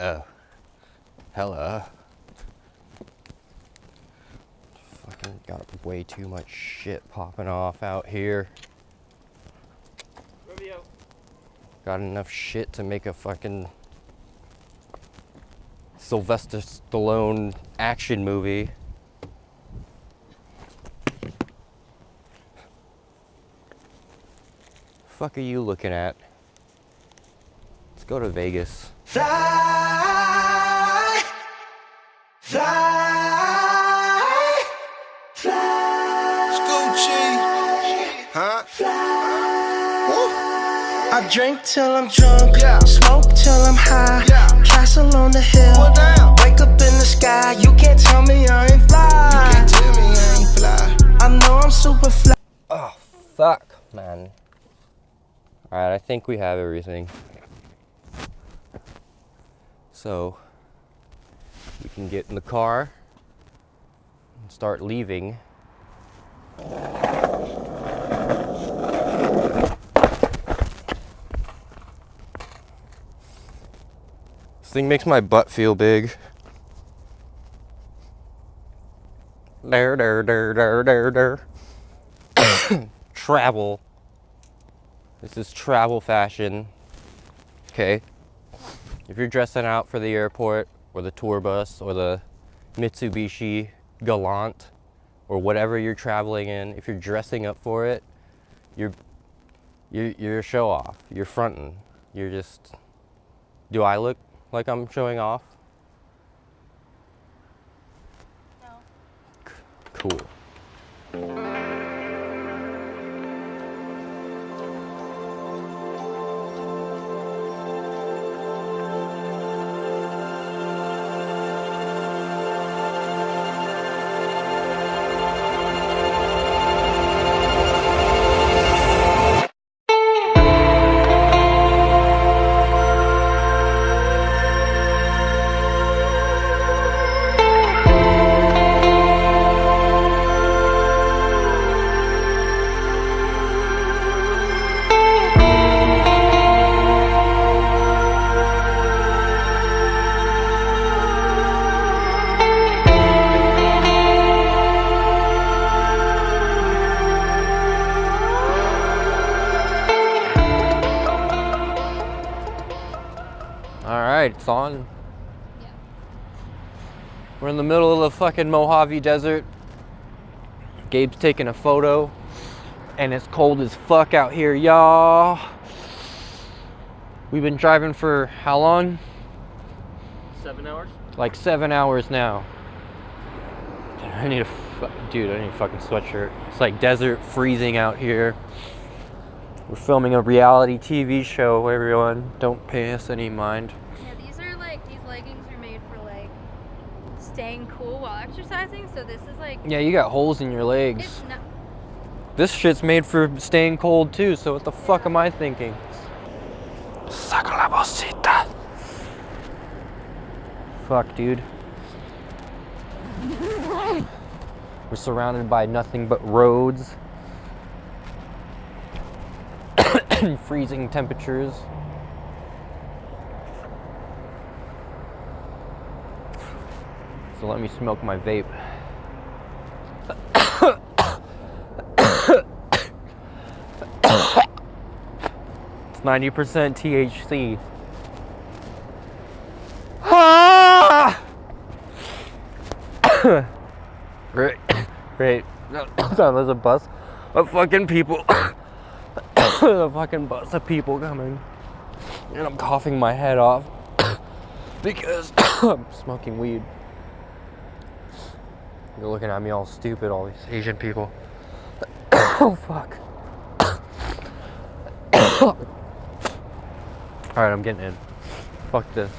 Oh. Hella. Fucking got way too much shit popping off out here. Rubio. Got enough shit to make a fucking Sylvester Stallone action movie. Fuck are you looking at? Let's go to Vegas. Fly, fly, fly. Scoochie, huh? Woo. I drink till I'm drunk, smoke till I'm high. Castle on the hill, wake up in the sky. You can't tell me I ain't fly. You can't tell me I ain't fly. I know I'm super fly. Oh, fuck, man. Alright, I think we have everything. So, we can get in the car and start leaving. This thing makes my butt feel big. There. Travel. This is travel fashion. Okay. If you're dressing out for the airport or the tour bus or the Mitsubishi Galant or whatever you're traveling in, if you're dressing up for it, you're a show off. You're fronting. You're just. Do I look like I'm showing off? No. Cool. Alright, it's on. Yeah. We're in the middle of the fucking Mojave Desert. Gabe's taking a photo. And it's cold as fuck out here, y'all. We've been driving for how long? 7 hours? Like 7 hours now. I need a fucking sweatshirt. It's like desert freezing out here. We're filming a reality TV show, everyone. Don't pay us any mind. Yeah, these leggings are made for like staying cool while exercising. So this is like. Yeah, you got holes in your legs. It's not. This shit's made for staying cold too, so what the fuck am I thinking? Saca la bolsita. Fuck, dude. We're surrounded by nothing but roads. Freezing temperatures. So let me smoke my vape. It's 90% THC. Ah! Great. No, there's a bus of fucking people. A fucking bus of people coming. And I'm coughing my head off because I'm smoking weed. You're looking at me all stupid, all these Asian people. Oh, fuck. Alright, I'm getting in. Fuck this.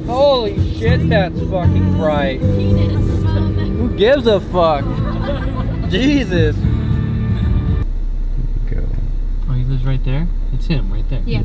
Holy shit, that's fucking bright. Who gives a fuck? Jesus. Go. Oh, he lives right there? It's him right there. Yeah.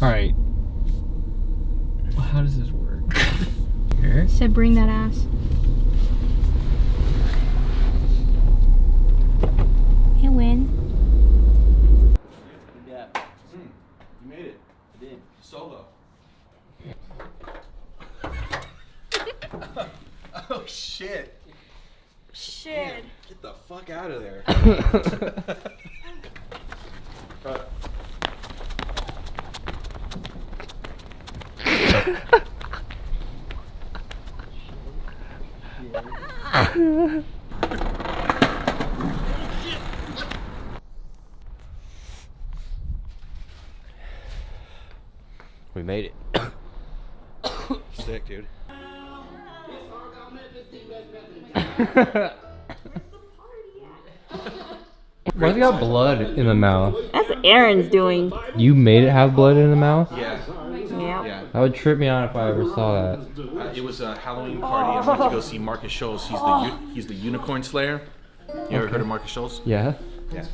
Alright. Well, how does this work? Here? Said bring that ass. Hey, win. Yeah. You made it. I did. Solo. Oh shit. Shit. Get the fuck out of there. We made it. Sick, dude. Why's it got blood in the mouth? That's Aaron's doing. You made it have blood in the mouth? Yeah. Yeah. Yeah. That would trip me out if I ever saw that. It was a Halloween party. I went to go see Marcus Scholes. He's the Unicorn Slayer. You ever heard of Marcus Scholes? Yeah? Yeah.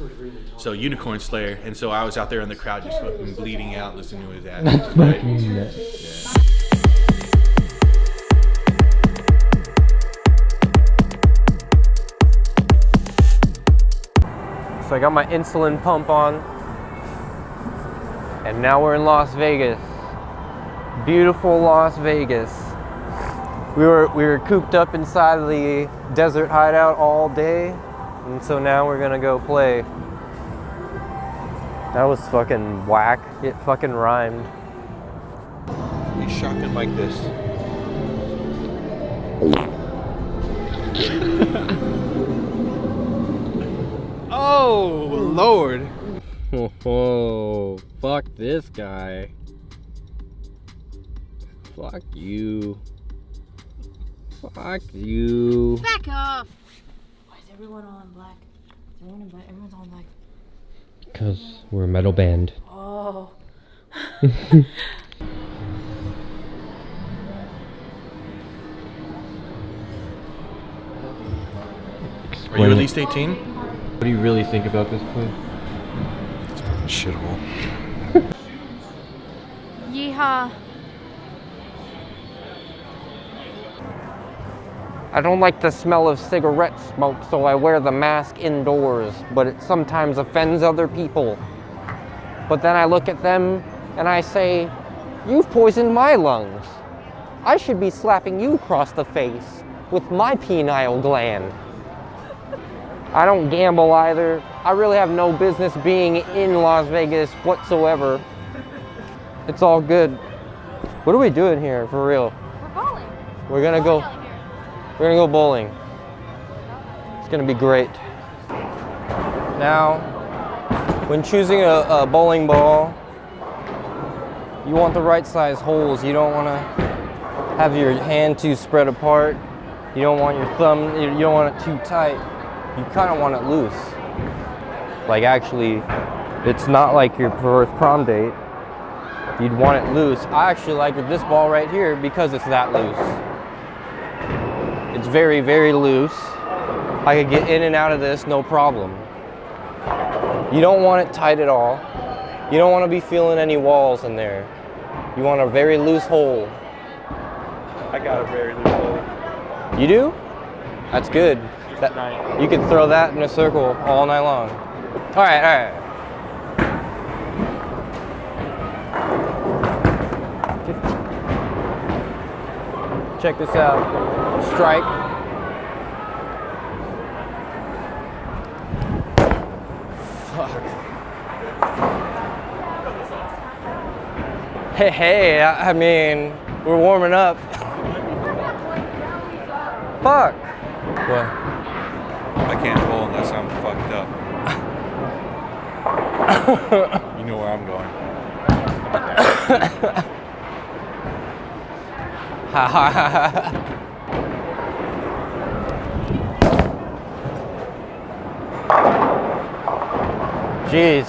So Unicorn Slayer, and so I was out there in the crowd just fucking bleeding out, listening to his ass. That's fucking nuts. So I got my insulin pump on, and now we're in Las Vegas. Beautiful Las Vegas. We were cooped up inside of the desert hideout all day, and so now we're gonna go play. That was fucking whack. It fucking rhymed. He's shocking like this. Oh, Lord. Oh, fuck this guy. Fuck you. Fuck you. Back off. Why is everyone all in black? Is everyone in black? Everyone's all in black. Because we're a metal band. Oh. Are you at least 18? What do you really think about this place? Shithole. Yeehaw. I don't like the smell of cigarette smoke, so I wear the mask indoors, but it sometimes offends other people. But then I look at them and I say, you've poisoned my lungs. I should be slapping you across the face with my penile gland. I don't gamble either. I really have no business being in Las Vegas whatsoever. It's all good. What are we doing here, for real? We're bowling. We're gonna go. Bowling alley here. We're gonna go bowling. It's gonna be great. Now, when choosing a bowling ball, you want the right size holes. You don't want to have your hand too spread apart. You don't want your thumb, you don't want it too tight. You kind of want it loose. Like actually, it's not like your first prom date. You'd want it loose. I actually like this ball right here because it's that loose. It's very, very loose. I could get in and out of this, no problem. You don't want it tight at all. You don't want to be feeling any walls in there. You want a very loose hole. I got a very loose hole. You do? That's good. Tonight. You can throw that in a circle all night long. All right, all right. Check this out. Strike. Fuck. Hey, I mean, we're warming up. Fuck. What? I can't bowl unless I'm fucked up. You know where I'm going. Ha ha ha ha. Jeez.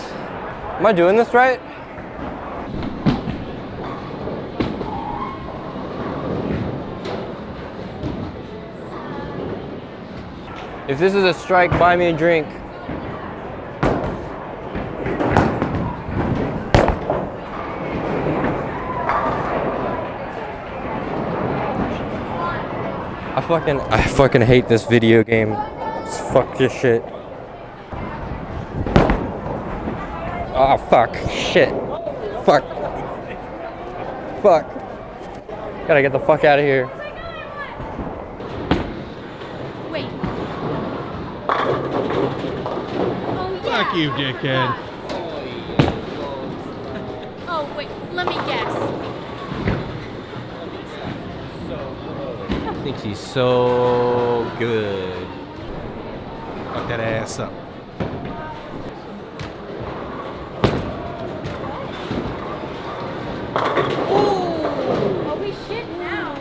Am I doing this right? If this is a strike, buy me a drink. I fucking hate this video game. Fuck this shit. Oh fuck. Shit. Fuck. Fuck. Gotta get the fuck out of here. Wait. Oh, yeah. Fuck you, dickhead. Oh, wait. Let me guess. I think she's so good. Fuck that ass up. Oh, we shit now.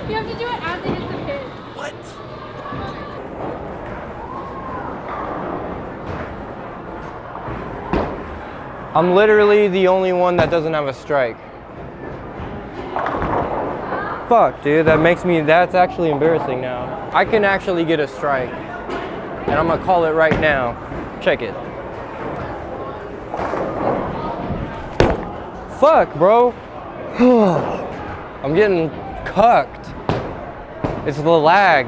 You have to do it as it hits the pin. What? I'm literally the only one that doesn't have a strike. Fuck, dude, that's actually embarrassing now. I can actually get a strike. And I'm gonna call it right now. Check it. Fuck, bro. I'm getting cucked. It's the lag.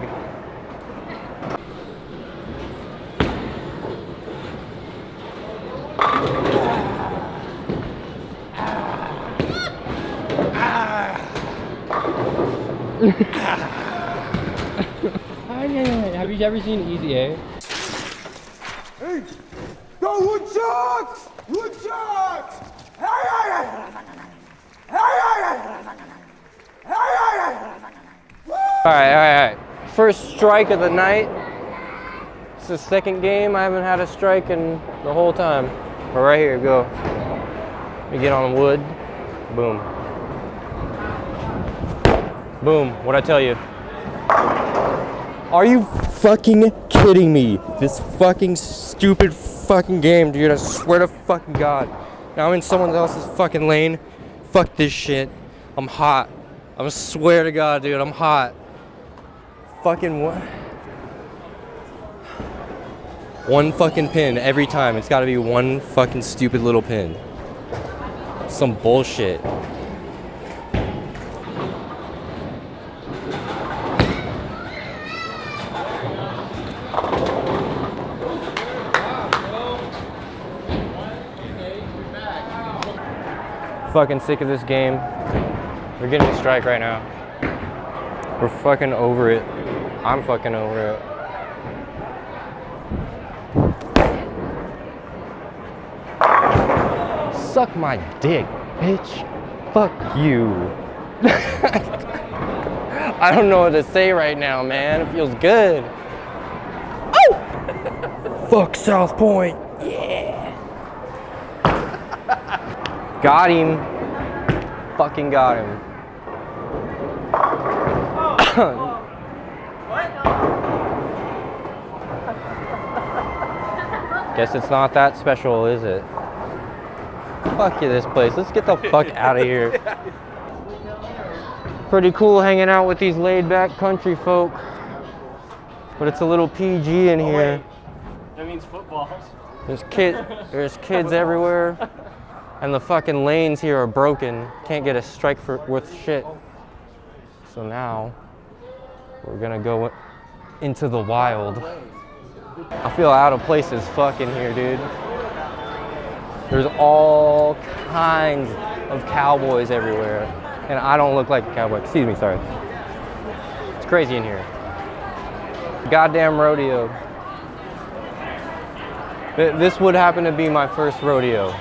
Have you ever seen Easy A? Hey, go Woodchucks! Woodchucks! Alright. First strike of the night. It's the second game. I haven't had a strike in the whole time. But right here, go. We get on wood. Boom. Boom. What'd I tell you? Are you fucking kidding me? This fucking stupid fucking game, dude. I swear to fucking God. Now I'm in someone else's fucking lane. Fuck this shit. I'm hot. I swear to God, dude. I'm hot. Fucking what? One fucking pin every time. It's gotta be one fucking stupid little pin. Some bullshit. Fucking sick of this game. We're getting a strike right now. We're fucking over it. I'm fucking over it. Suck my dick, bitch. Fuck you. I don't know what to say right now, man. It feels good. Oh! Fuck South Point. Yeah. Got him. Fucking got him. Guess it's not that special, is it? Fuck you, this place. Let's get the fuck out of here. Pretty cool hanging out with these laid-back country folk. But it's a little PG in here. That means footballs. There's kids everywhere. And the fucking lanes here are broken. Can't get a strike for worth shit. So now we're gonna go into the wild. I feel out of place as fuck in here, dude. There's all kinds of cowboys everywhere. And I don't look like a cowboy. Excuse me, sorry. It's crazy in here. Goddamn rodeo. This would happen to be my first rodeo.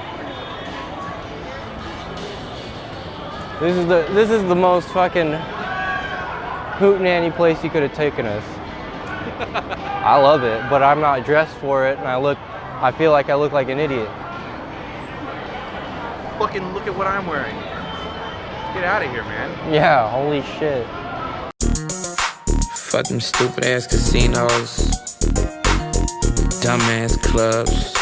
This is the most fucking hootenanny place you could have taken us. I love it, but I'm not dressed for it, and I feel like I look like an idiot. Fucking look at what I'm wearing. Get out of here, man. Yeah, holy shit. Fuck them stupid ass casinos, dumbass clubs.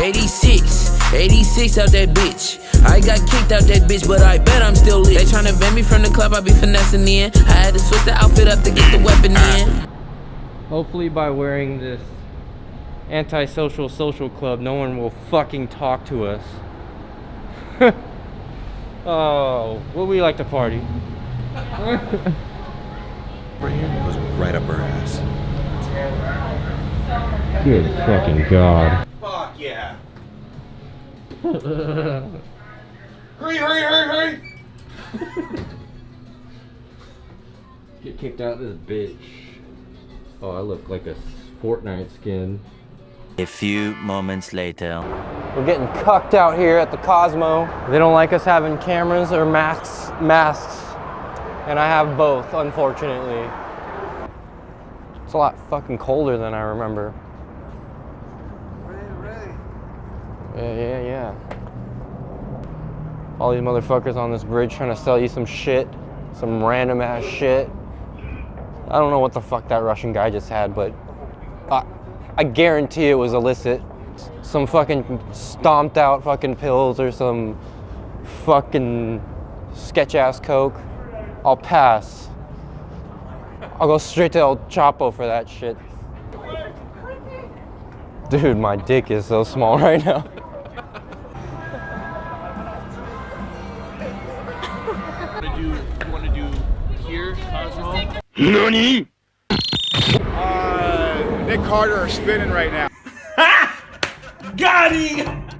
86 out that bitch. I got kicked out that bitch, but I bet I'm still lit. They tryna ban me from the club, I be finessing in. I had to switch the outfit up to get the weapon in. Hopefully by wearing this antisocial social club, no one will fucking talk to us. Oh, would we like to party? Right here goes right up her ass. Good fucking God. Fuck yeah. Hurry! Get kicked out of this bitch. Oh, I look like a Fortnite skin. A few moments later. We're getting cucked out here at the Cosmo. They don't like us having cameras or masks, and I have both, unfortunately. It's a lot fucking colder than I remember. Yeah. All these motherfuckers on this bridge trying to sell you some shit, some random ass shit. I don't know what the fuck that Russian guy just had, but I guarantee it was illicit. Some fucking stomped out fucking pills or some fucking sketch ass coke. I'll pass. I'll go straight to El Chapo for that shit. Dude, my dick is so small right now. You want to do here, Cosmo? NANI?! Nick Carter are spinning right now. Got him!